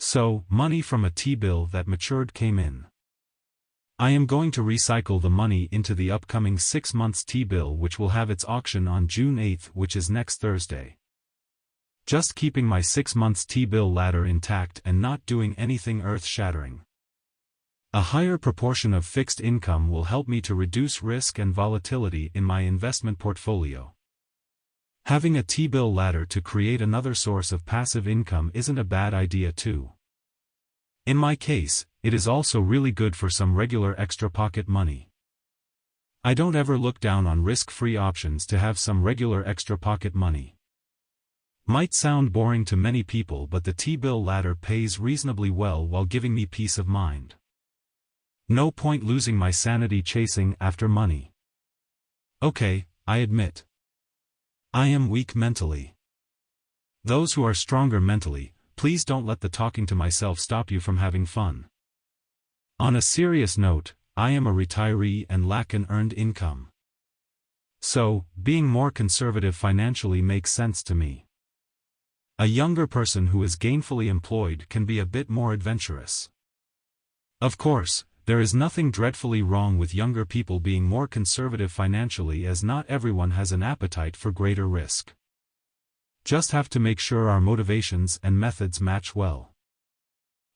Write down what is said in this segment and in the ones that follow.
So, money from a T-bill that matured came in. I am going to recycle the money into the upcoming 6 months T-bill, which will have its auction on June 8th, which is next Thursday. Just keeping my 6 months T-bill ladder intact and not doing anything earth-shattering. A higher proportion of fixed income will help me to reduce risk and volatility in my investment portfolio. Having a T-bill ladder to create another source of passive income isn't a bad idea too. In my case, it is also really good for some regular extra pocket money. I don't ever look down on risk-free options to have some regular extra pocket money. Might sound boring to many people, but the T-bill ladder pays reasonably well while giving me peace of mind. No point losing my sanity chasing after money. Okay, I admit. I am weak mentally. Those who are stronger mentally, please don't let the talking to myself stop you from having fun. On a serious note, I am a retiree and lack an earned income. So, being more conservative financially makes sense to me. A younger person who is gainfully employed can be a bit more adventurous. Of course, there is nothing dreadfully wrong with younger people being more conservative financially, as not everyone has an appetite for greater risk. Just have to make sure our motivations and methods match well.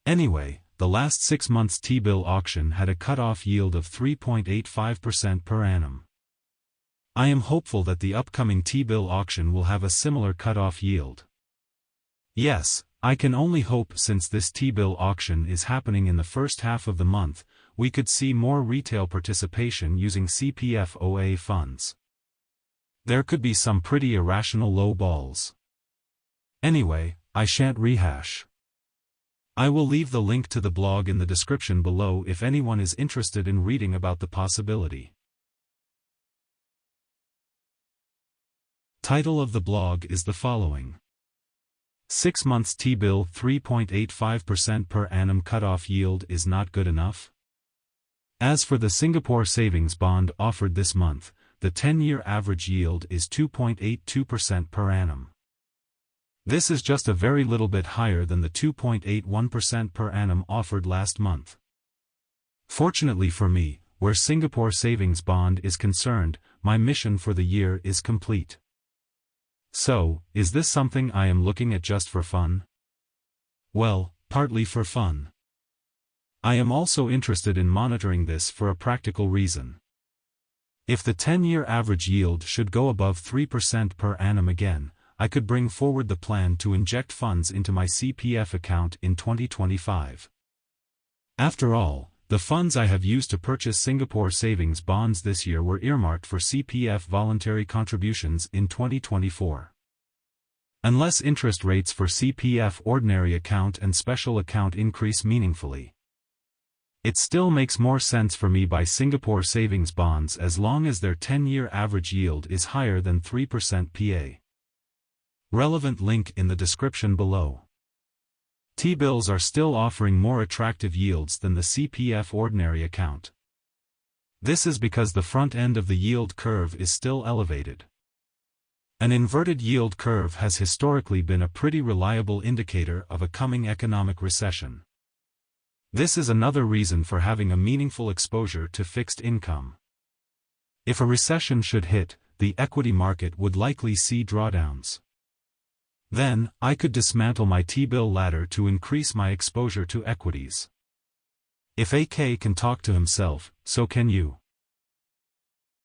Anyway, the last 6 months T-bill auction had a cutoff yield of 3.85% per annum. I am hopeful that the upcoming T-bill auction will have a similar cutoff yield. Yes, I can only hope, since this T-bill auction is happening in the first half of the month, we could see more retail participation using CPF OA funds. There could be some pretty irrational low balls. Anyway, I shan't rehash. I will leave the link to the blog in the description below if anyone is interested in reading about the possibility. Title of the blog is the following: 6 months T-bill 3.85% per annum cutoff yield is not good enough. As for the Singapore savings bond offered this month, the 10-year average yield is 2.82% per annum. This is just a very little bit higher than the 2.81% per annum offered last month. Fortunately for me, where Singapore savings bond is concerned, my mission for the year is complete. So, is this something I am looking at just for fun? Well, partly for fun. I am also interested in monitoring this for a practical reason. If the 10-year average yield should go above 3% per annum again, I could bring forward the plan to inject funds into my CPF account in 2025. After all, the funds I have used to purchase Singapore savings bonds this year were earmarked for CPF voluntary contributions in 2024. Unless interest rates for CPF ordinary account and special account increase meaningfully, it still makes more sense for me buy Singapore savings bonds as long as their 10-year average yield is higher than 3% PA. Relevant link in the description below. T-bills are still offering more attractive yields than the CPF ordinary account. This is because the front end of the yield curve is still elevated. An inverted yield curve has historically been a pretty reliable indicator of a coming economic recession. This is another reason for having a meaningful exposure to fixed income. If a recession should hit, the equity market would likely see drawdowns. Then, I could dismantle my T-bill ladder to increase my exposure to equities. If AK can talk to himself, so can you.